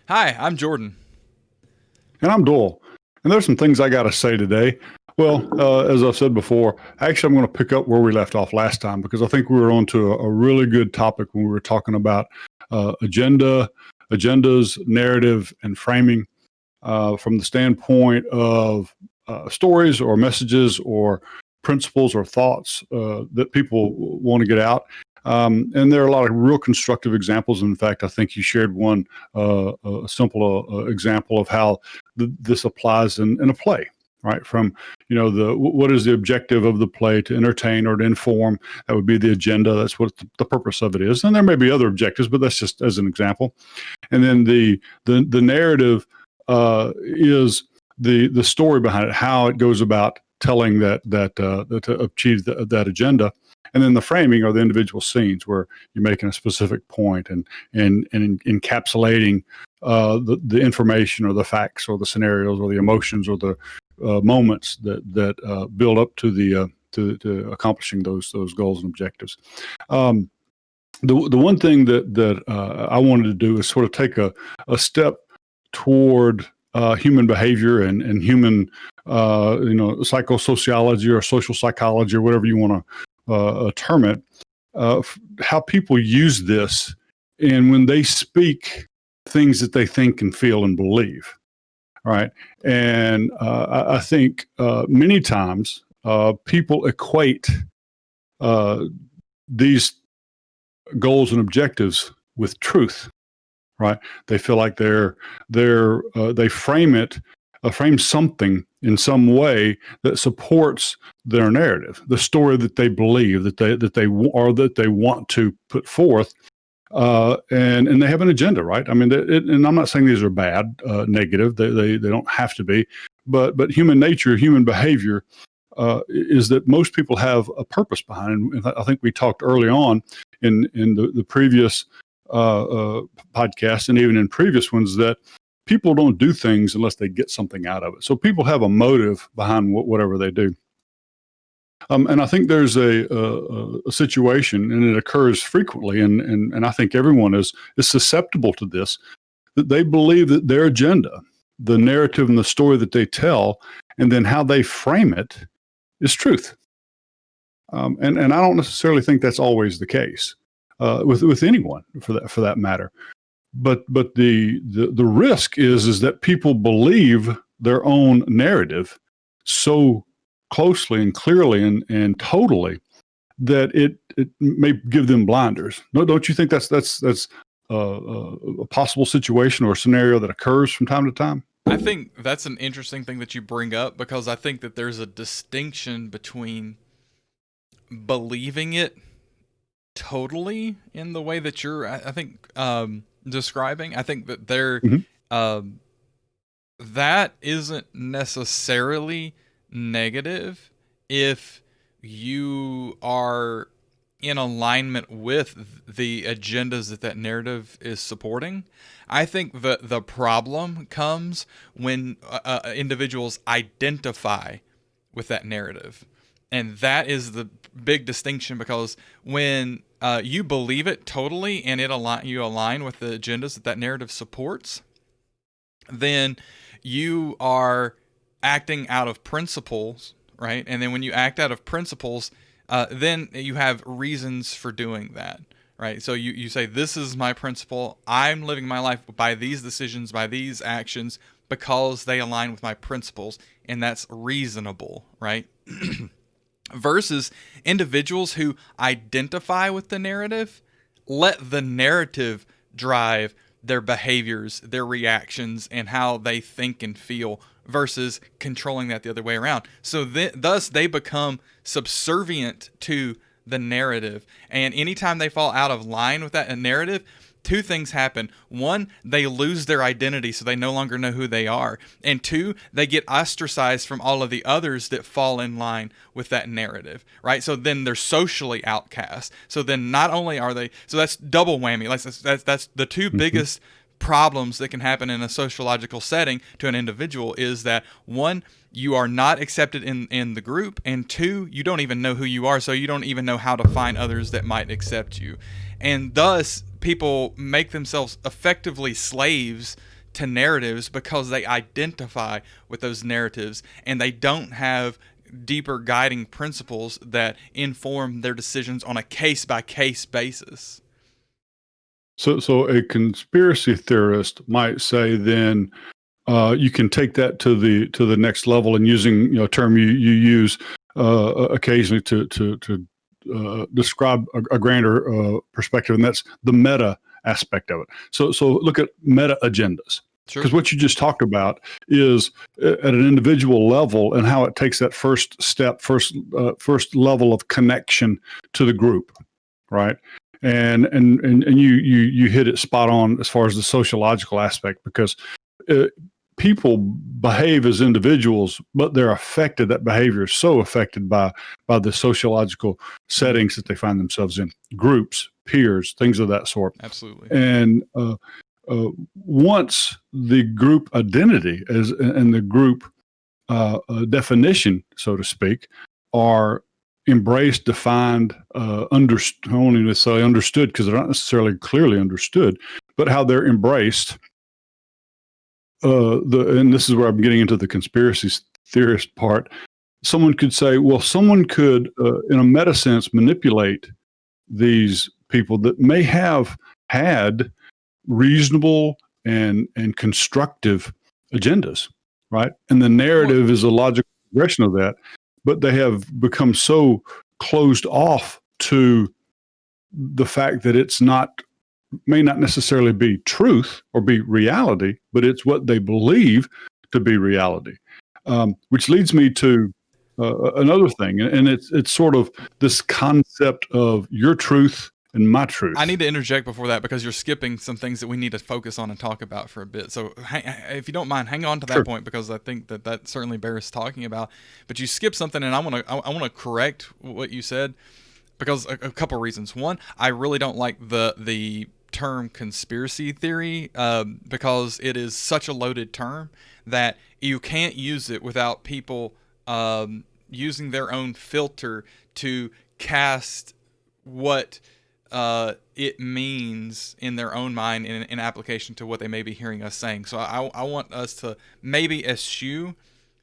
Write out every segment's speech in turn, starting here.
Hi, I'm Jordan. And I'm Doyle. And there's some things I got to say today. Well, as I've said before, actually, I'm going to pick up where we left off last time because I think we were on to a really good topic when we were talking about agendas, narrative, and framing from the standpoint of stories or messages or principles or thoughts that people want to get out. And there are a lot of real constructive examples. In fact, I think you shared one a simple example of how this applies in a play, right? From the what is the objective of the play to entertain or to inform? That would be the agenda. That's what the purpose of it is. And there may be other objectives, but that's just as an example. And then the narrative is the story behind it, how it goes about telling that to achieve that agenda. And then the framing are the individual scenes where you're making a specific point and encapsulating the information or the facts or the scenarios or the emotions or the moments that build up to the to accomplishing those goals and objectives. The one thing that I wanted to do is sort of take a step toward human behavior and human psychosociology or social psychology or whatever you want to term it, how people use this and when they speak things that they think and feel and believe. Right. And I think many times people equate these goals and objectives with truth, right? They feel like they frame something in some way that supports their narrative, the story that they believe that they want to put forth, and they have an agenda, right? I mean, and I'm not saying these are bad, negative. They don't have to be, but human nature, human behavior. Is that most people have a purpose behind it. And I think we talked early on in the previous podcast and even in previous ones that people don't do things unless they get something out of it. So people have a motive behind whatever they do. And I think there's a situation, and it occurs frequently, and I think everyone is susceptible to this, that they believe that their agenda, the narrative and the story that they tell, and then how they frame it is truth. And I don't necessarily think that's always the case with anyone for that matter. But the risk is that people believe their own narrative so closely and clearly and totally that it may give them blinders. No, don't you think that's a possible situation or a scenario that occurs from time to time? I think that's an interesting thing that you bring up because I think that there's a distinction between believing it totally in the way that you're, I think, describing. I think that Mhm. um, that isn't necessarily negative if you are in alignment with the agendas that narrative is supporting. I think the problem comes when individuals identify with that narrative. And that is the big distinction because when you believe it totally and you align with the agendas that narrative supports, then you are acting out of principles, right? And then when you act out of principles, then you have reasons for doing that, right? So you say, this is my principle. I'm living my life by these decisions, by these actions, because they align with my principles, and that's reasonable, right? Versus individuals who identify with the narrative, let the narrative drive their behaviors, their reactions, and how they think and feel versus controlling that the other way around. So thus they become subservient to the narrative. And anytime they fall out of line with that narrative, two things happen. One, they lose their identity, so they no longer know who they are. And two, they get ostracized from all of the others that fall in line with that narrative, right? So then they're socially outcast. So then not only are they, so that's double whammy. That's the two biggest problems that can happen in a sociological setting to an individual is that one, you are not accepted in the group, and two, you don't even know who you are, so you don't even know how to find others that might accept you. And thus people make themselves effectively slaves to narratives because they identify with those narratives, and they don't have deeper guiding principles that inform their decisions on a case by case basis. So a conspiracy theorist might say then, you can take that to the next level, and using a term you use occasionally to describe a grander perspective, and that's the meta aspect of it. So look at meta agendas. Sure. Because what you just talked about is at an individual level, and how it takes that first step, first level of connection to the group, right? And you hit it spot on as far as the sociological aspect, because people behave as individuals, but they're affected. That behavior is so affected by the sociological settings that they find themselves in, groups, peers, things of that sort. Absolutely. And once the group identity and the group definition, so to speak, are embraced, defined, only necessarily understood, because they're not necessarily clearly understood, but how they're embraced. And this is where I'm getting into the conspiracy theorist part. Someone could say, well, someone could, in a meta sense, manipulate these people that may have had reasonable and constructive agendas, right? And the narrative is a logical progression of that, but they have become so closed off to the fact that it's may not necessarily be truth or be reality, but it's what they believe to be reality. Which leads me to another thing, and it's sort of this concept of your truth and my truth. I need to interject before that, because you're skipping some things that we need to focus on and talk about for a bit. So if you don't mind, hang on to that point, because I think that certainly bears talking about. But you skipped something, and I want to correct what you said, because a couple reasons. One, I really don't like the term conspiracy theory, because it is such a loaded term that you can't use it without people using their own filter to cast what it means in their own mind in application to what they may be hearing us saying. So I want us to maybe eschew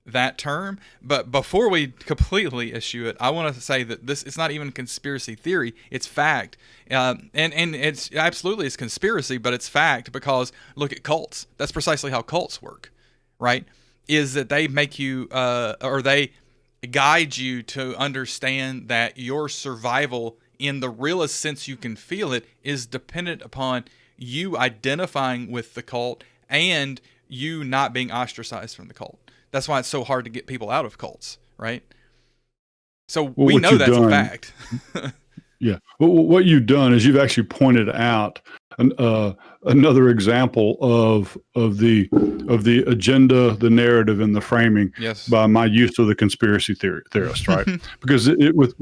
that term, but before we completely eschew it, I want to say that it's not even conspiracy theory, it's fact. And it's absolutely it's conspiracy, but it's fact, because look at cults. That's precisely how cults work, right? Is that they make you or they guide you to understand that your survival, in the realest sense you can feel it, is dependent upon you identifying with the cult and you not being ostracized from the cult. That's why it's so hard to get people out of cults, right? So we know that's a fact. Yeah. Well, what you've done is you've actually pointed out another example of the agenda, the narrative, and the framing, yes, by my use of the conspiracy theorist, right? Because it with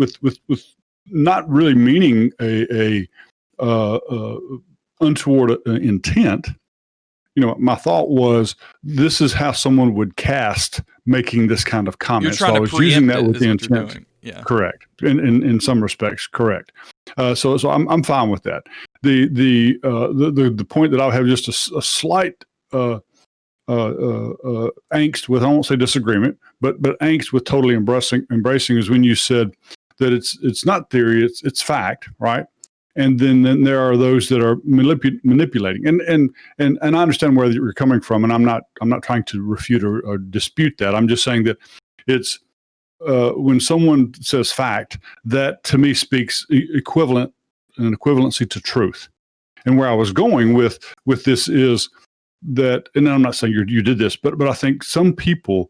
not really meaning a untoward intent. My thought was, this is how someone would cast making this kind of comment. You're trying so I was to using that it, with the intent. Yeah. Correct. In some respects, correct. So I'm fine with that. The point that I'll have just a slight angst with, I won't say disagreement, but angst with totally embracing is when you said that it's not theory, it's fact, right? And then there are those that are manipulating, and I understand where you're coming from, and I'm not trying to refute or dispute that. I'm just saying that it's when someone says fact, that to me speaks equivalency to truth. And where I was going with this is that, and I'm not saying you did this, but I think some people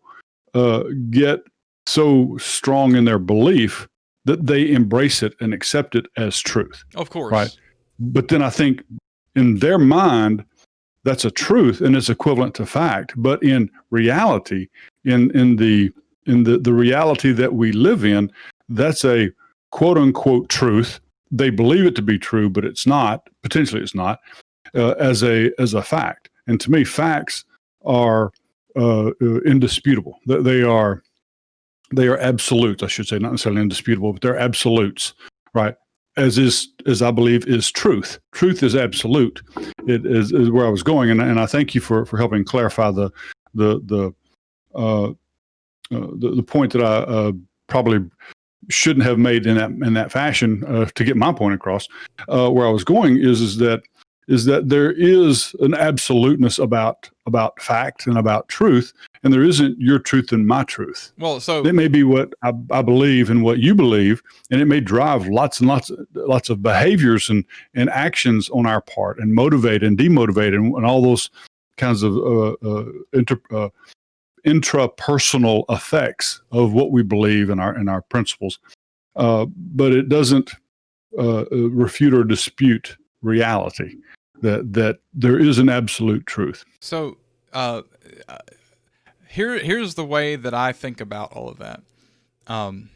get so strong in their belief that they embrace it and accept it as truth. Of course. Right. But then I think in their mind, that's a truth and it's equivalent to fact. But in reality, in the reality that we live in, that's a quote unquote truth. They believe it to be true, but it's not. Potentially, it's not as a fact. And to me, facts are indisputable. They are absolutes, I should say, not necessarily indisputable, but they're absolutes, right? as I believe is truth. Truth is absolute. Is where I was going, and I thank you for helping clarify the uh, the point that I probably shouldn't have made in that fashion to get my point across. Where I was going is that there is an absoluteness about fact and about truth, and there isn't your truth and my truth. Well, so It may be what I believe and what you believe, and it may drive lots and lots of behaviors and actions on our part, and motivate and demotivate, and all those kinds of intrapersonal effects of what we believe in our principles. But it doesn't refute or dispute reality, that there is an absolute truth. So here's the way that I think about all of that, and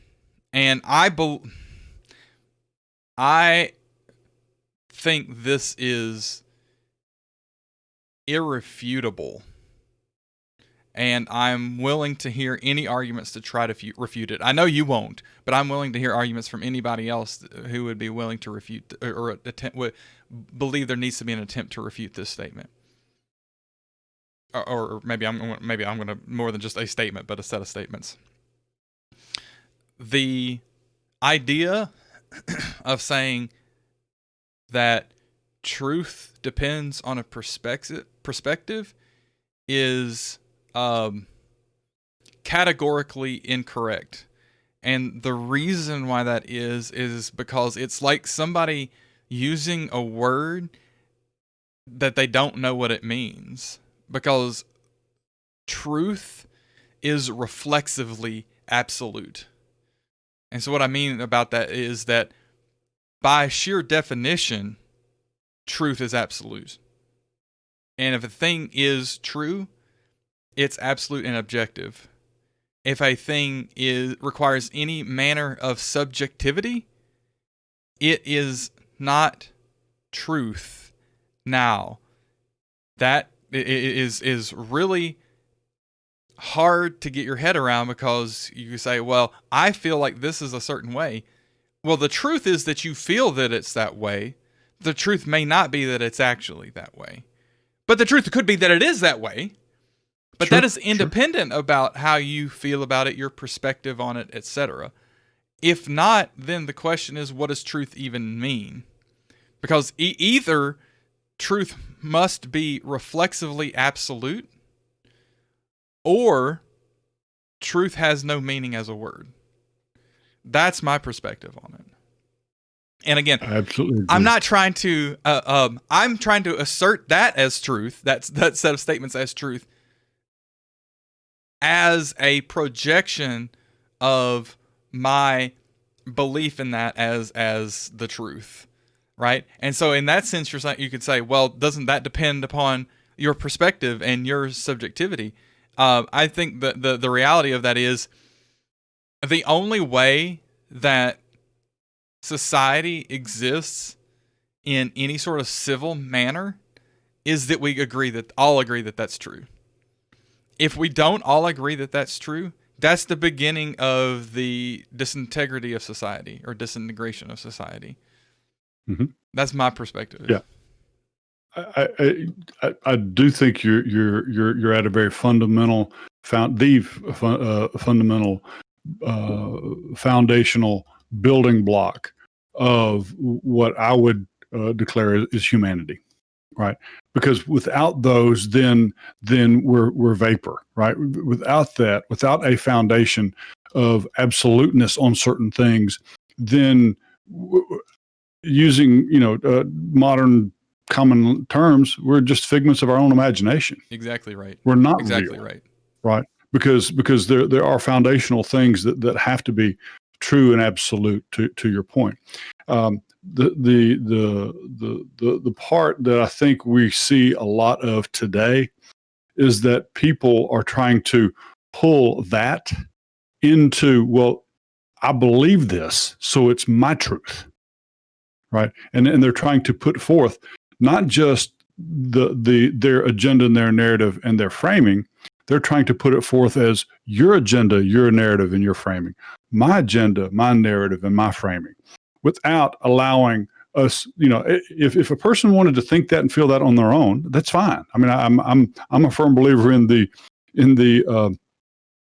I think this is irrefutable, and I'm willing to hear any arguments to try to refute it. I know you won't, but I'm willing to hear arguments from anybody else who would be willing to refute or attempt, would believe there needs to be an attempt to refute this statement. Or maybe I'm going to more than just a statement, but a set of statements. The idea of saying that truth depends on a perspective is categorically incorrect. And the reason why that is because it's like somebody using a word that they don't know what it means. Because truth is reflexively absolute. And so what I mean about that is that by sheer definition, truth is absolute. And if a thing is true, it's absolute and objective. If a thing requires any manner of subjectivity, it is not truth. Now, that is really hard to get your head around, because you say, well, I feel like this is a certain way. Well, the truth is that you feel that it's that way. The truth may not be that it's actually that way. But the truth could be that it is that way. But Sure, that is independent about how you feel about it, your perspective on it, etc. If not, then the question is, what does truth even mean? Because either truth must be reflexively absolute, or truth has no meaning as a word. That's my perspective on it. And again, I absolutely agree. I'm not trying to. I'm trying to assert that as truth. That set of statements as truth, as a projection of my belief in that as the truth, right? And so, in that sense, you could say, well, doesn't that depend upon your perspective and your subjectivity? I think that the reality of that is the only way that society exists in any sort of civil manner is that we all agree that that's true. If we don't all agree that that's true, that's the beginning of the disintegrity of society, or disintegration of society. Mm-hmm. That's my perspective. Yeah. I do think you're at a very fundamental fundamental foundational building block of what I would declare is humanity, right? Because without those, then we're vapor, right? Without that, without a foundation of absoluteness on certain things, then using modern common terms, we're just figments of our own imagination. Exactly right. We're not exactly real, right. Right? Because there are foundational things that have to be true and absolute. To your point, the part that I think we see a lot of today is that people are trying to pull that into, well, I believe this, so it's my truth, right? And they're trying to put forth not just their agenda and their narrative and their framing. They're trying to put it forth as your agenda, your narrative, and your framing. My agenda, my narrative, and my framing. without allowing us, if a person wanted to think that and feel that on their own, that's fine. I mean, I'm a firm believer in the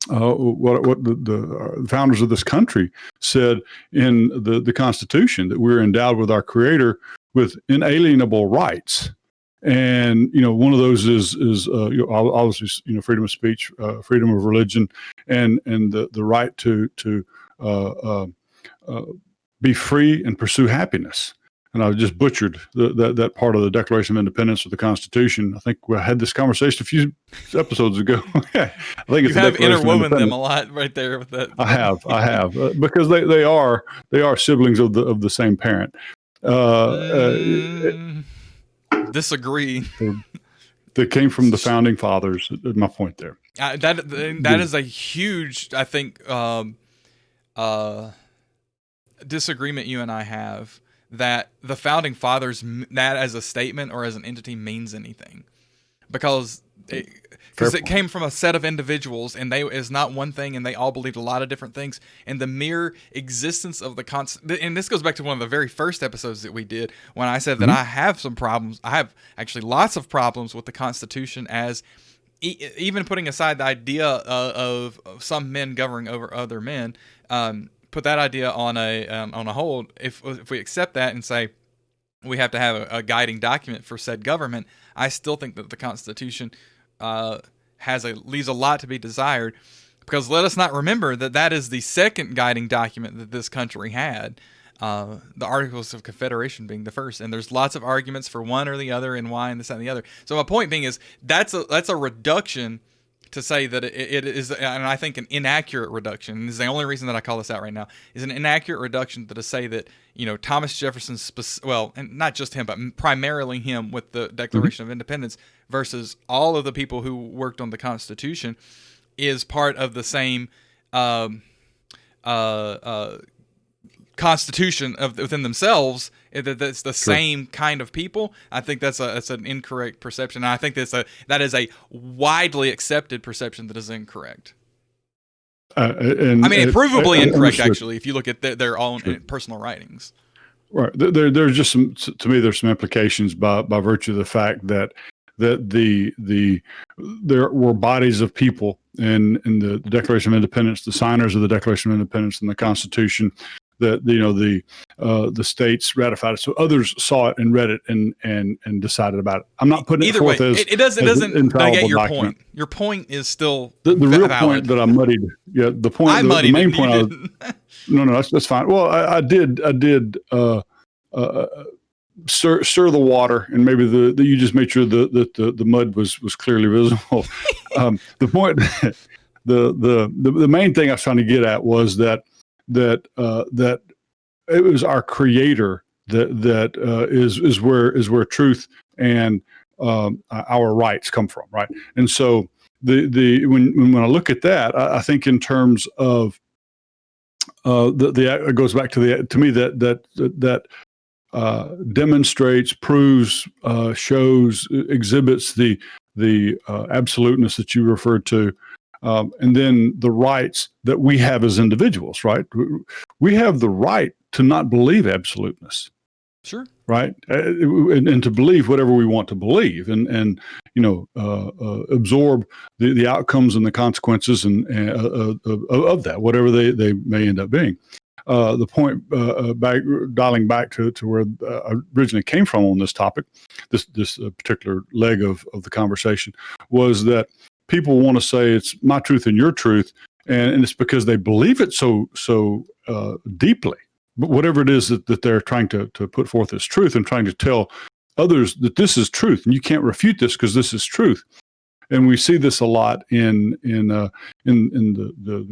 what the founders of this country said in the Constitution, that we're endowed with our Creator with inalienable rights. And one of those is obviously freedom of speech, freedom of religion, and the right to be free and pursue happiness. And I just butchered that part of the Declaration of Independence of the Constitution. I think we had this conversation a few episodes ago. I think you have interwoven them a lot right there with that. I have because they are siblings of the same parent. Disagree. They came from the founding fathers. My point there. That is a huge, I think, disagreement you and I have, that the founding fathers, that as a statement or as an entity, means anything, because it came from a set of individuals, and they is not one thing, and they all believed a lot of different things. And the mere existence of the and this goes back to one of the very first episodes that we did, when I said that I have some problems. I have actually lots of problems with the Constitution, as even putting aside the idea of some men governing over other men. Put that idea on a hold. If we accept that and say we have to have a guiding document for said government, I still think that the Constitution leaves a lot to be desired, because let us not remember that is the second guiding document that this country had, the Articles of Confederation being the first, and there's lots of arguments for one or the other and why and this and the other. So my point being is that's a reduction to say that it is, and I think an inaccurate reduction, and this is the only reason that I call this out right now, is an inaccurate reduction to say that, Thomas Jefferson's, and not just him, but primarily him with the Declaration of Independence versus all of the people who worked on the Constitution, is part of the same constitution within themselves. That's the same kind of people. I think that's an incorrect perception. And I think that is a widely accepted perception that is incorrect. Provably incorrect, actually, if you look at their own personal writings. Right. There's just to me, there's some implications by virtue of the fact that there were bodies of people in the Declaration of Independence, the signers of the Declaration of Independence and the Constitution, that the states ratified it, so others saw it and read it and decided about it. I'm not putting it forth as it doesn't negate your point. Your point is still the real point that I muddied. Yeah, the point. The main point. No, that's fine. Well, I did stir the water, and maybe you just made sure that the mud was clearly visible. The point, the main thing I was trying to get at was that it was our Creator that is where truth and our rights come from, right? And so when I look at that, I think in terms of it goes back to me that demonstrates, proves, shows, exhibits the absoluteness that you referred to. And then the rights that we have as individuals, right? We have the right to not believe absoluteness. Sure. Right. And to believe whatever we want to believe, and absorb the outcomes and the consequences and of that, whatever they may end up being. The point, dialing back to where I originally came from on this topic, this particular leg of the conversation, was that people want to say it's my truth and your truth, and it's because they believe it so deeply. But whatever it is that they're trying to put forth as truth, and trying to tell others that this is truth, and you can't refute this because this is truth. And we see this a lot in the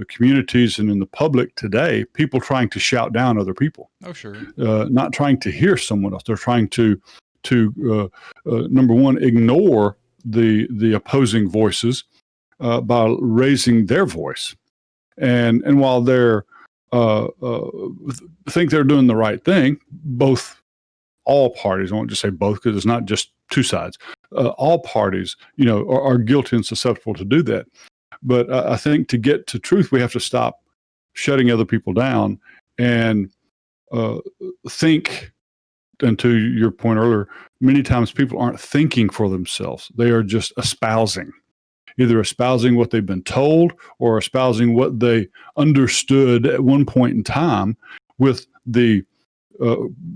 communities and in the public today. People trying to shout down other people. Oh, sure. Not trying to hear someone else. They're trying to number one, ignore the opposing voices by raising their voice. And while they're think they're doing the right thing, all parties, I won't just say both because it's not just two sides, all parties, are guilty and susceptible to do that. But I think to get to truth, we have to stop shutting other people down and think, and to your point earlier, many times people aren't thinking for themselves. They are just espousing, either espousing what they've been told or espousing what they understood at one point in time with the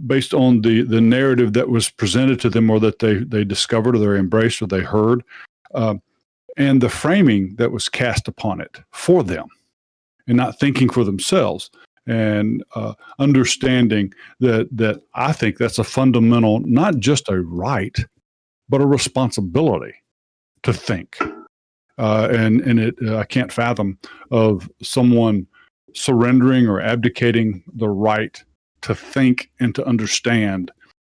based on the narrative that was presented to them, or that they discovered, or they embraced, or they heard, and the framing that was cast upon it for them, and not thinking for themselves, and understanding that I think that's a fundamental, not just a right, but a responsibility to think. I can't fathom of someone surrendering or abdicating the right to think and to understand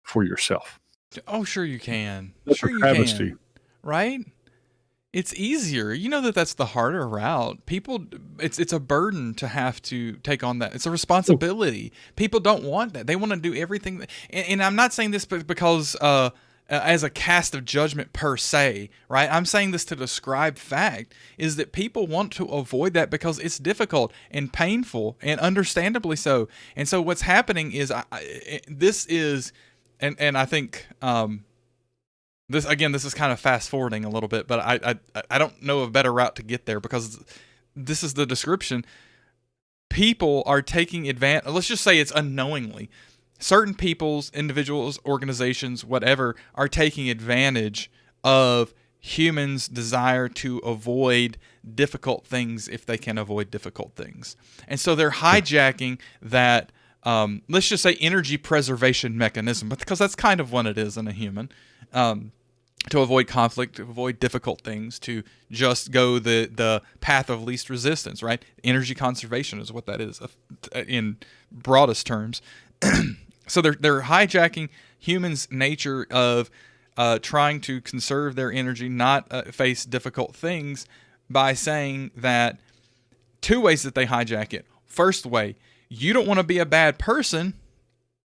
for yourself. Oh, sure you can. That's Sure a you travesty. can. Right? It's easier. You know that's the harder route. People, it's a burden to have to take on that. It's a responsibility. People don't want that. They want to do everything. And I'm not saying this because as a cast of judgment per se, right? I'm saying this to describe fact, is that people want to avoid that because it's difficult and painful, and understandably so. And so what's happening is this is, and I think this is kind of fast forwarding a little bit, but I don't know a better route to get there, because this is the description. People are taking advantage. Let's just say it's unknowingly. Certain people's, individuals, organizations, whatever, are taking advantage of humans' desire to avoid difficult things if they can avoid difficult things. And so they're hijacking that, let's just say, energy preservation mechanism, because that's kind of what it is in a human, to avoid conflict, to avoid difficult things, to just go the path of least resistance, right? Energy conservation is what that is in broadest terms. So they're hijacking humans' nature of trying to conserve their energy, not face difficult things, by saying that two ways that they hijack it. First way, you don't want to be a bad person.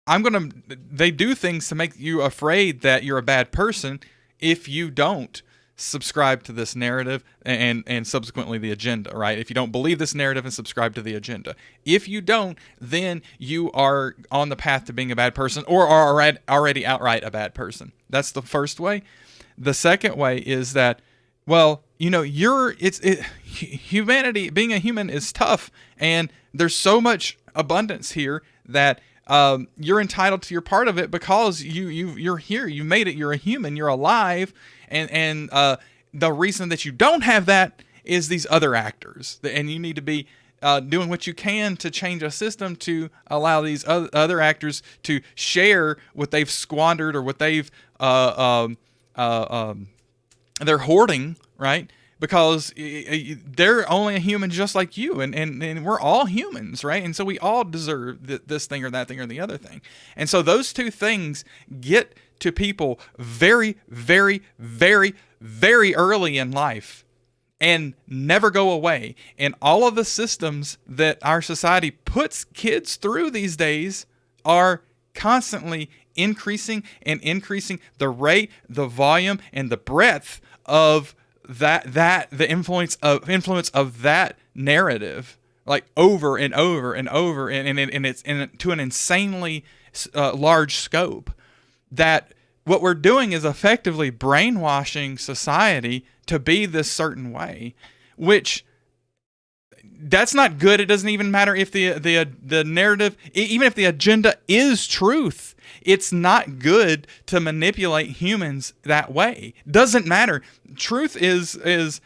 They do things to make you afraid that you're a bad person if you don't subscribe to this narrative and subsequently the agenda, right? If you don't believe this narrative and subscribe to the agenda. If you don't, then you are on the path to being a bad person, or are already outright a bad person. That's the first way. The second way is that, well, humanity, being a human is tough, and there's so much abundance here that you're entitled to your part of it because you're here, you made it, you're a human, you're alive, and the reason that you don't have that is these other actors, and you need to be doing what you can to change a system to allow these other actors to share what they've squandered, or what they've they're hoarding, right? Because they're only a human just like you, and we're all humans, right? And so we all deserve this thing or that thing or the other thing. And so those two things get to people very, very, very, very early in life and never go away. And all of the systems that our society puts kids through these days are constantly increasing and increasing the rate, the volume, and the breadth of the influence of that narrative, like over and over and over, and it's to an insanely large scope, that what we're doing is effectively brainwashing society to be this certain way, which that's not good. It doesn't even matter if the narrative, even if the agenda is truth, it's not good to manipulate humans that way. Doesn't matter. Truth is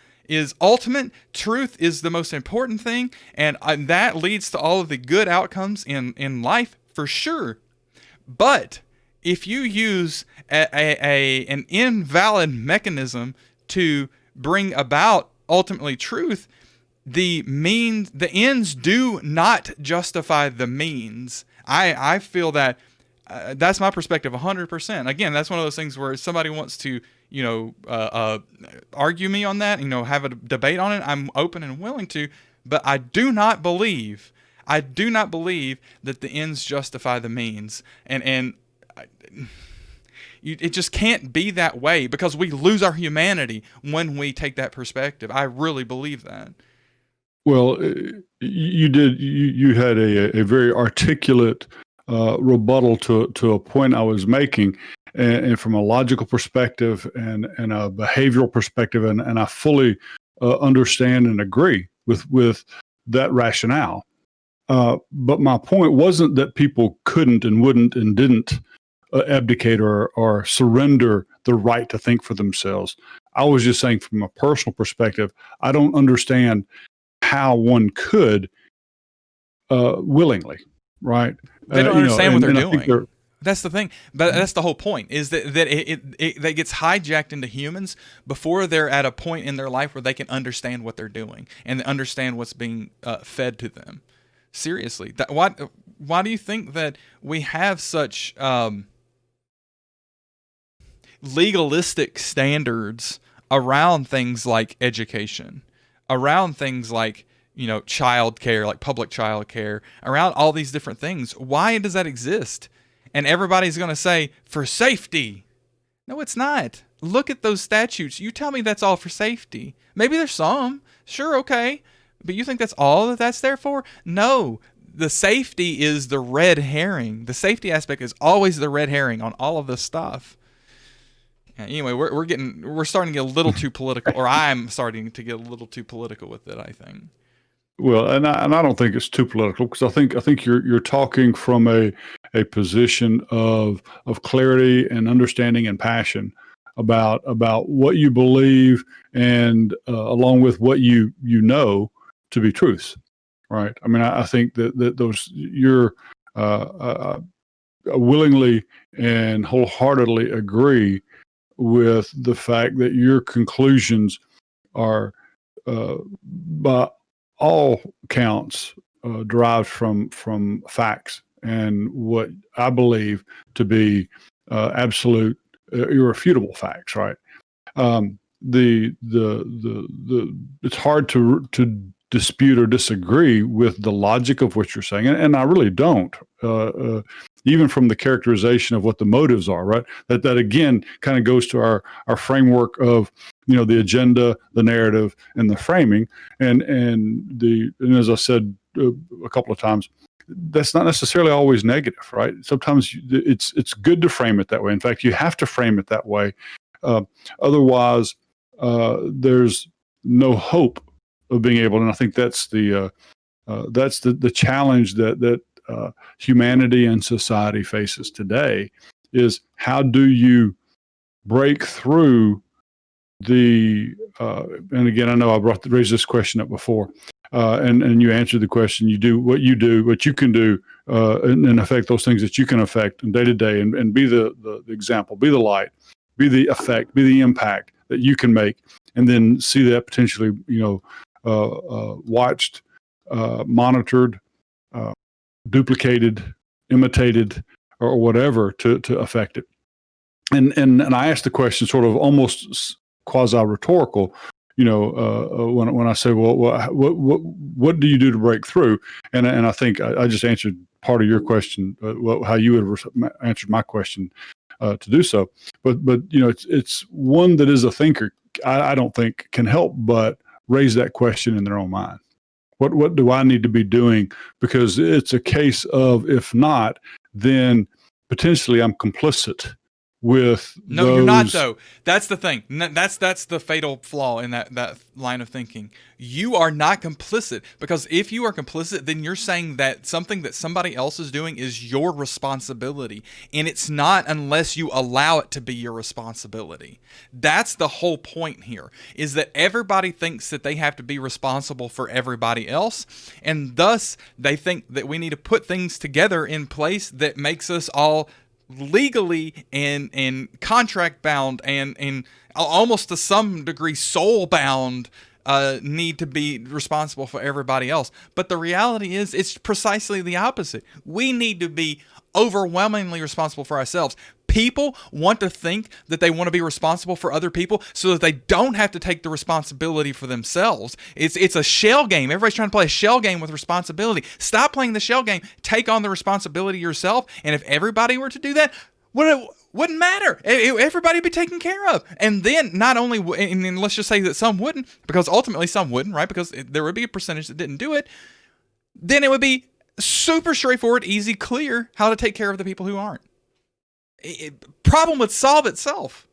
ultimate. Truth is the most important thing, and that leads to all of the good outcomes in life for sure. But if you use an invalid mechanism to bring about ultimately truth, the ends do not justify the means. I feel that that's my perspective 100%. Again, that's one of those things where if somebody wants to, argue me on that, have a debate on it, I'm open and willing to, but I do not believe that the ends justify the means. And it just can't be that way, because we lose our humanity when we take that perspective. I really believe that. Well, you had a very articulate rebuttal to a point I was making, and from a logical perspective and a behavioral perspective, and I fully understand and agree with that rationale. But my point wasn't that people couldn't and wouldn't and didn't abdicate or surrender the right to think for themselves. I was just saying, from a personal perspective, I don't understand how one could willingly, right? They don't understand what they're doing. I That's the thing, but that's the whole point. Is that that gets hijacked into humans before they're at a point in their life where they can understand what they're doing and understand what's being fed to them. Seriously, why do you think that we have such legalistic standards around things like education, around things like, child care, like public child care, around all these different things? Why does that exist? And everybody's going to say, for safety. No, it's not. Look at those statutes. You tell me that's all for safety. Maybe there's some. Sure, okay. But you think that's all that's there for? No. The safety is the red herring. The safety aspect is always the red herring on all of this stuff. Anyway, we're starting to get a little too political, or I'm starting to get a little too political with it, I think. Well, and I don't think it's too political, because I think you're talking from a position of clarity and understanding and passion about what you believe, and along with what you know to be truths, right? I mean, I think that those you're willingly and wholeheartedly agree with the fact that your conclusions are by all counts derived from facts and what I believe to be absolute irrefutable facts, right? The it's hard to dispute or disagree with the logic of what you're saying, and I really don't. Even from the characterization of what the motives are, right? That again kind of goes to our framework of, the agenda, the narrative, and the framing, and as I said a couple of times, that's not necessarily always negative, right? Sometimes it's good to frame it that way. In fact, you have to frame it that way. Otherwise, there's no hope of being able. And I think that's the challenge that humanity and society faces today, is how do you break through the and again, I know I raised this question up before, and you answered the question. You do what you can do, and affect those things that you can affect in day to day, and be the example, be the light, be the effect, be the impact that you can make, and then see that potentially, watched, monitored, duplicated, imitated, or whatever to affect it. And I asked the question sort of almost quasi rhetorical, when I say, well, what do you do to break through? And I think I just answered part of your question, how you would have answered my question to do so. But it's one that is a thinker. I don't think can help but raise that question in their own mind. What do I need to be doing? Because it's a case of, if not, then potentially I'm complicit with No, you're not, though. That's the thing. That's the fatal flaw in that line of thinking. You are not complicit, because if you are complicit, then you're saying that something that somebody else is doing is your responsibility, and it's not unless you allow it to be your responsibility. That's the whole point here, is that everybody thinks that they have to be responsible for everybody else, and thus they think that we need to put things together in place that makes us all legally and contract bound and almost to some degree soul bound, need to be responsible for everybody else. But the reality is, it's precisely the opposite. We need to be overwhelmingly responsible for ourselves. People want to think that they want to be responsible for other people so that they don't have to take the responsibility for themselves. It's a shell game. Everybody's trying to play a shell game with responsibility. Stop playing the shell game. Take on the responsibility yourself. And if everybody were to do that, wouldn't matter. Everybody would be taken care of. And then not only, and then let's just say that some wouldn't, because ultimately some wouldn't, right? Because there would be a percentage that didn't do it. Then it would be Super straightforward, easy, clear how to take care of the people who aren't. Problem would solve itself.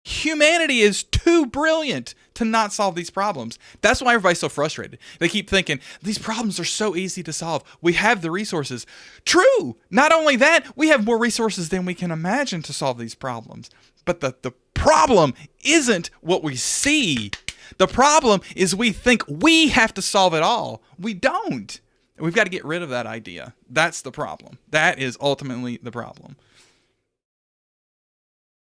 Humanity is too brilliant to not solve these problems. That's why everybody's so frustrated. They keep thinking, these problems are so easy to solve. We have the resources. True. Not only that, we have more resources than we can imagine to solve these problems. But the problem isn't what we see. The problem is we think we have to solve it all. We don't. We've got to get rid of that idea. That's the problem. That is ultimately the problem.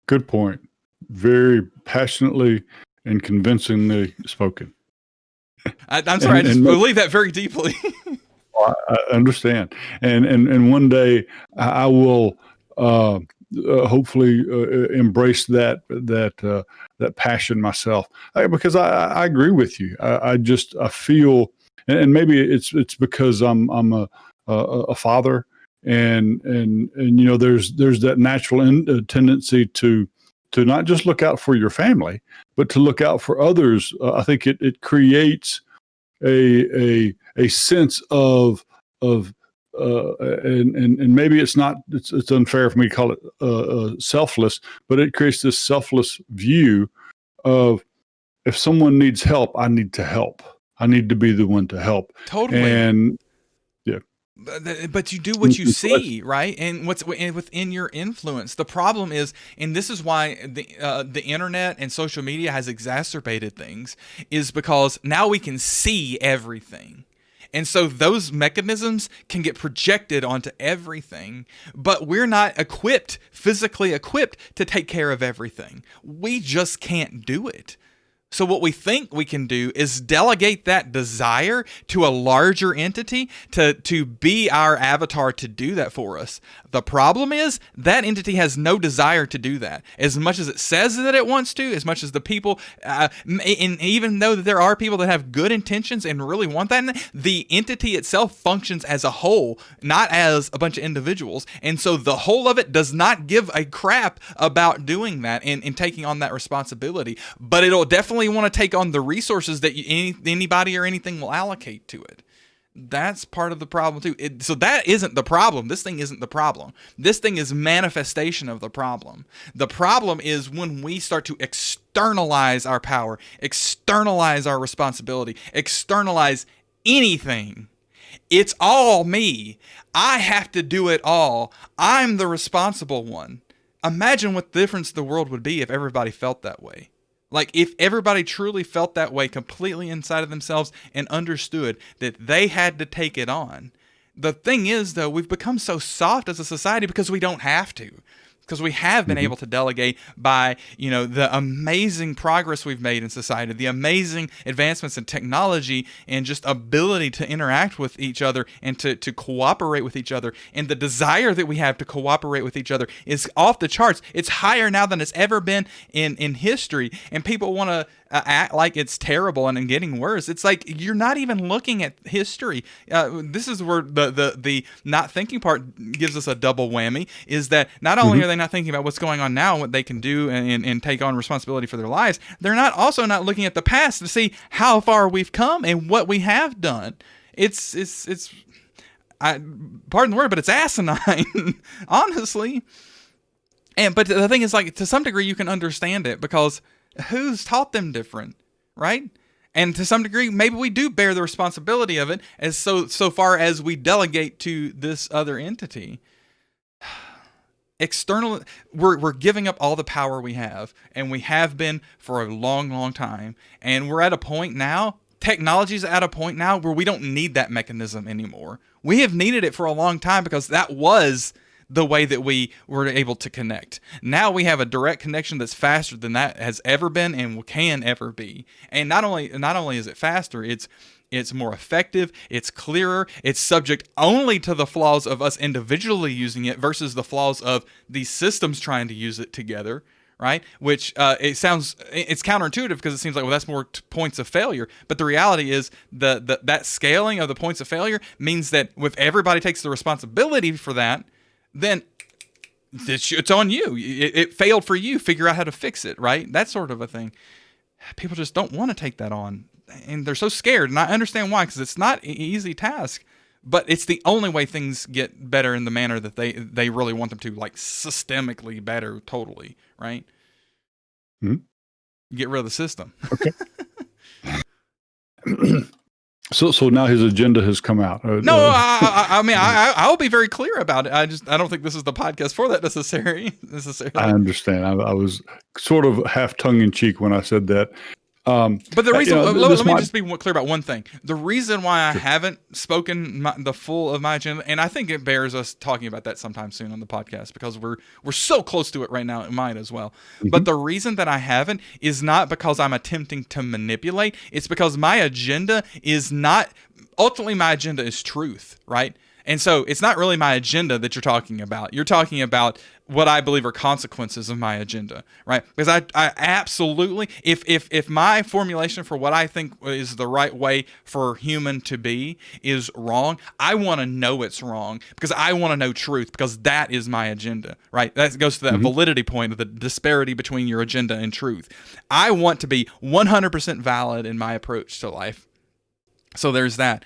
Good point. Very passionately and convincingly spoken. I'm sorry, I just believe that very deeply. I understand. And one day I will hopefully embrace that passion myself, because I agree with you. I feel, and maybe it's because I'm a father, and there's that natural tendency to not just look out for your family, but to look out for others. I think it creates a sense of and maybe it's unfair for me to call it selfless, but it creates this selfless view of, if someone needs help, I need to help. I need to be the one to help. Totally. And but you do what you see, right? And what's within your influence. The problem is, and this is why the internet and social media has exacerbated things, is because now we can see everything. And so those mechanisms can get projected onto everything, but we're not physically equipped to take care of everything. We just can't do it. So what we think we can do is delegate that desire to a larger entity to be our avatar to do that for us. The problem is that entity has no desire to do that. As much as it says that it wants to, as much as the people, and even though there are people that have good intentions and really want that, the entity itself functions as a whole, not as a bunch of individuals. And so the whole of it does not give a crap about doing that and taking on that responsibility. But it'll definitely want to take on the resources that anybody or anything will allocate to it. That's part of the problem too. So that isn't the problem. This thing isn't the problem. This thing is manifestation of the problem. The problem is when we start to externalize our power, externalize our responsibility, externalize anything. It's all me. I have to do it all. I'm the responsible one. Imagine what difference the world would be if everybody felt that way. Like, if everybody truly felt that way completely inside of themselves and understood that they had to take it on. The thing is, though, we've become so soft as a society because we don't have to. Because we have been able to delegate by, the amazing progress we've made in society, the amazing advancements in technology and just ability to interact with each other and to cooperate with each other. And the desire that we have to cooperate with each other is off the charts. It's higher now than it's ever been in history. And people want to act like it's terrible and getting worse. It's like you're not even looking at history. This is where the not thinking part gives us a double whammy, is that not only are they not thinking about what's going on now and what they can do and take on responsibility for their lives, they're also not looking at the past to see how far we've come and what we have done. Pardon the word, but it's asinine, honestly. But the thing is, like, to some degree you can understand it because who's taught them different, right? And to some degree, maybe we do bear the responsibility of it as so far as we delegate to this other entity. We're giving up all the power we have, and we have been for a long, long time. And we're at a point now, technology's at a point now where we don't need that mechanism anymore. We have needed it for a long time because that was the way that we were able to connect. Now we have a direct connection that's faster than that has ever been and can ever be. And not only is it faster, it's more effective, it's clearer, it's subject only to the flaws of us individually using it versus the flaws of these systems trying to use it together, right? Which it's counterintuitive because it seems like, well, that's more points of failure. But the reality is that scaling of the points of failure means that if everybody takes the responsibility for that, then it's on you. It failed for you. Figure out how to fix it, right? That sort of a thing. People just don't want to take that on. And they're so scared. And I understand why, because it's not an easy task. but it's the only way things get better in the manner that they really want them to, like systemically better, totally, right? Mhm. Get rid of the system. Okay. So now his agenda has come out. No, I mean, I'll be very clear about it. I don't think this is the podcast for that necessarily. I understand. I was sort of half tongue in cheek when I said that. But the reason, let me might, just be clear about one thing. The reason why I haven't spoken the full of my agenda, and I think it bears us talking about that sometime soon on the podcast, because we're so close to it right now. It might as well. But the reason that I haven't is not because I'm attempting to manipulate. It's because my agenda is not, ultimately my agenda is truth, right? And so it's not really my agenda that you're talking about. You're talking about what I believe are consequences of my agenda, right? Because I absolutely, if my formulation for what I think is the right way for human to be is wrong, I want to know it's wrong, because I want to know truth, because that is my agenda, right? That goes to that validity point of the disparity between your agenda and truth. I want to be 100% valid in my approach to life. So there's that.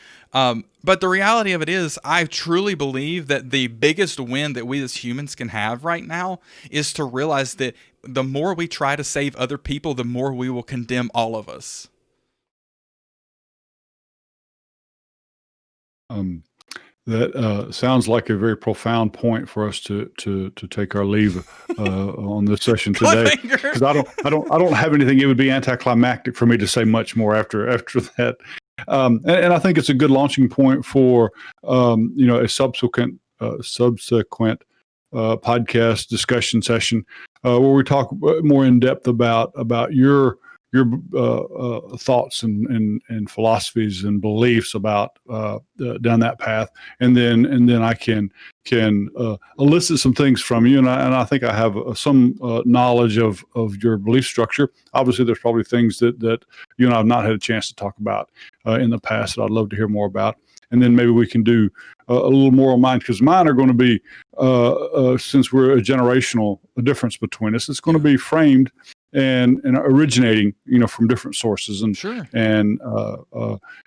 But the reality of it is, I truly believe that the biggest win that we as humans can have right now is to realize that the more we try to save other people, the more we will condemn all of us. That sounds like a very profound point for us to take our leave on this session today. Because I don't have anything. It would be anticlimactic for me to say much more after that. And I think it's a good launching point for a subsequent podcast discussion session where we talk more in depth about your thoughts and philosophies and beliefs about down that path, and then I can elicit some things from you, and I think I have some knowledge of your belief structure. Obviously, there's probably things that you and I have not had a chance to talk about in the past that I'd love to hear more about, and then maybe we can do a little more on mine, because mine are going to be since we're a generational difference between us, it's going to be framed and originating, from different sources, and sure. and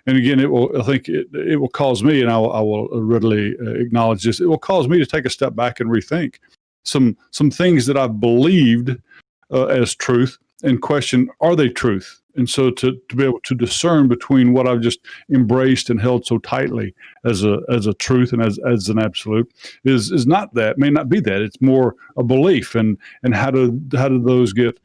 again, I think it will cause me, and I will readily acknowledge this. It will cause me to take a step back and rethink some things that I've believed as truth, and question, are they truth? And so to be able to discern between what I've just embraced and held so tightly as a truth and as an absolute is not that, may not be that. It's more a belief, and how do those get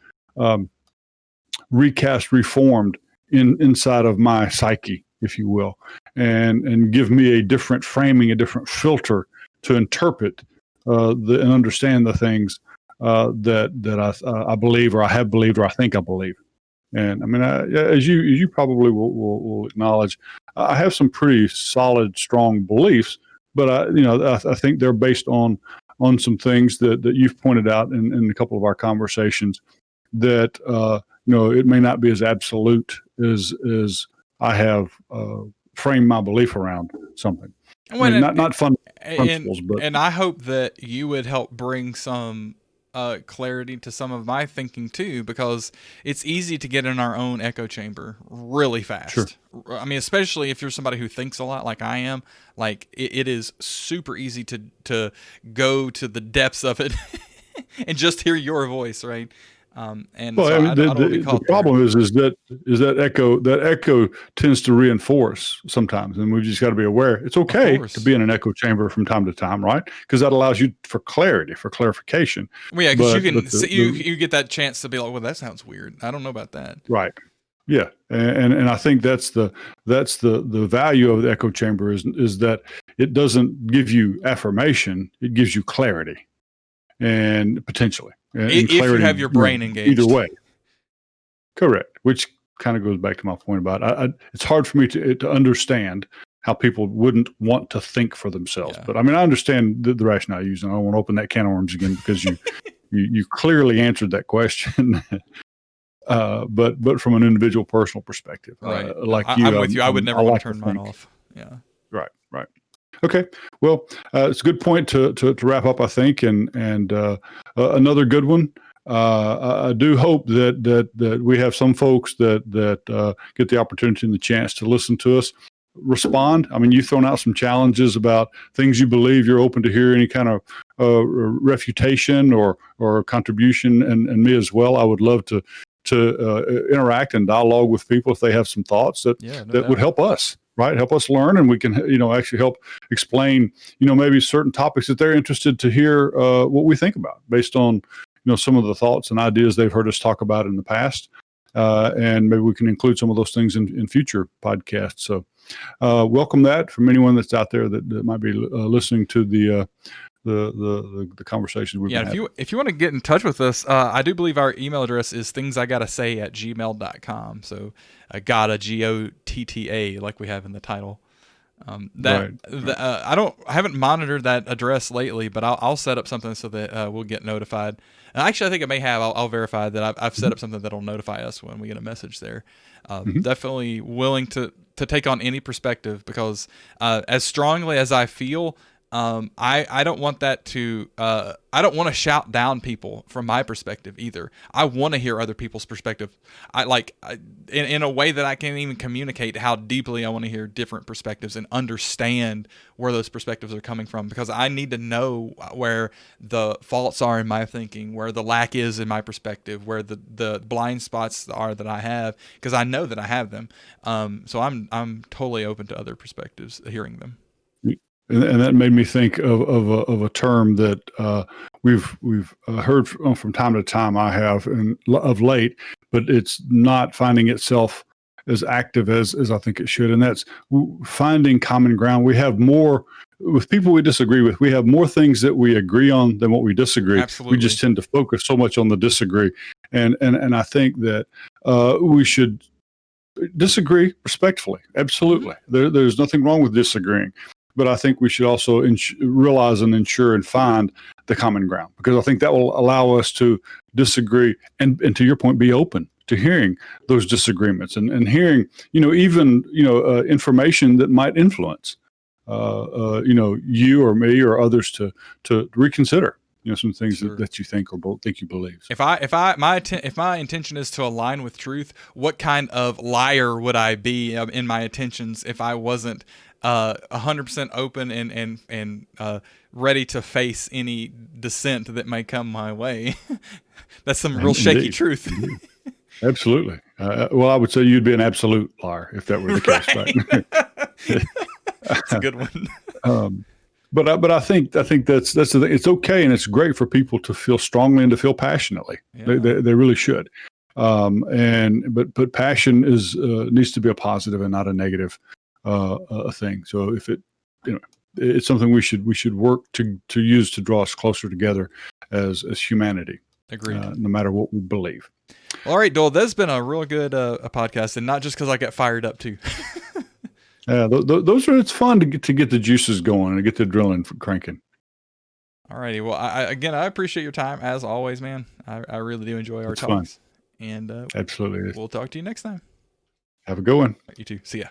recast, reformed inside of my psyche, if you will, and give me a different framing, a different filter to interpret and understand the things that I believe, or I have believed, or I think I believe. And I mean, as you probably will acknowledge, I have some pretty solid, strong beliefs, but I think they're based on some things that you've pointed out in a couple of our conversations, that it may not be as absolute as I have framed my belief around something. Not fun principles, but and I hope that you would help bring some clarity to some of my thinking too, because it's easy to get in our own echo chamber really fast. Sure. I mean, especially if you're somebody who thinks a lot like I am, like it is super easy to go to the depths of it and just hear your voice, right? And well, so I mean, the problem is that echo tends to reinforce sometimes, and we've just got to be aware. It's okay to be in an echo chamber from time to time, right? Because that allows you for clarity, for clarification. Well, yeah, because you get that chance to be like, well, that sounds weird. I don't know about that. Right. Yeah, and I think that's the value of the echo chamber is that it doesn't give you affirmation; it gives you clarity, and potentially. If clarity, you have your brain engaged. Either way. Correct. Which kind of goes back to my point about it's hard for me to understand how people wouldn't want to think for themselves. Yeah. But I mean, I understand the rationale you're using. I don't want to open that can of worms again, because you clearly answered that question. But from an individual personal perspective, right. Like I'm with you. I would never want to turn mine off. Yeah. Right. Okay. Well, it's a good point to wrap up, I think, and another good one. I do hope that we have some folks that get the opportunity and the chance to listen to us respond. I mean, you've thrown out some challenges about things you believe. You're open to hear any kind of refutation or contribution, and me as well. I would love to interact and dialogue with people if they have some thoughts that would help us, right? Help us learn, and we can, actually help explain, maybe certain topics that they're interested to hear what we think about based on, some of the thoughts and ideas they've heard us talk about in the past. And maybe we can include some of those things in future podcasts. So welcome that from anyone that's out there that might be listening to the conversations we've been having. If you want to get in touch with us, I do believe our email address is thingsIgotta@gmail.com. So gotta, GOTTA, like we have in the title. I haven't monitored that address lately, but I'll set up something so that we'll get notified. And actually, I think I may have. I'll verify that I've set up something that'll notify us when we get a message there. Definitely willing to take on any perspective, because as strongly as I feel, I don't want that to, I don't want to shout down people from my perspective either. I want to hear other people's perspective. In a way that I can't even communicate how deeply I want to hear different perspectives and understand where those perspectives are coming from, because I need to know where the faults are in my thinking, where the lack is in my perspective, where the blind spots are that I have, because I know that I have them. So I'm totally open to other perspectives, hearing them. And that made me think of a term that we've heard from time to time. I have of late, but it's not finding itself as active as I think it should. And that's finding common ground. We have more with people we disagree with. We have more things that we agree on than what we disagree. Absolutely. We just tend to focus so much on the disagree. And I think that we should disagree respectfully. Absolutely. There's nothing wrong with disagreeing. But I think we should also realize and ensure and find the common ground, because I think that will allow us to disagree and to your point, be open to hearing those disagreements and hearing, even, information that might influence, you or me or others to reconsider, some things that you think or think you believe. So. If my intention is to align with truth, what kind of liar would I be in my intentions if I wasn't 100% open and ready to face any dissent that may come my way? That's some real shaky truth. Absolutely. Well, I would say you'd be an absolute liar if that were the case, right? That's a good one. But I think that's the thing. It's okay, and it's great for people to feel strongly and to feel passionately. Yeah. They really should. But passion needs to be a positive and not a negative thing. So if it's something we should work to use to draw us closer together as humanity. Agreed. No matter what we believe. All right, Dole, that's been a real good a podcast, and not just because I got fired up too. Yeah, it's fun to get the juices going and get the adrenaline cranking. All righty. Well, I appreciate your time as always, man. I really do enjoy our talks. Fun. And absolutely, we'll talk to you next time. Have a good one. You too. See ya.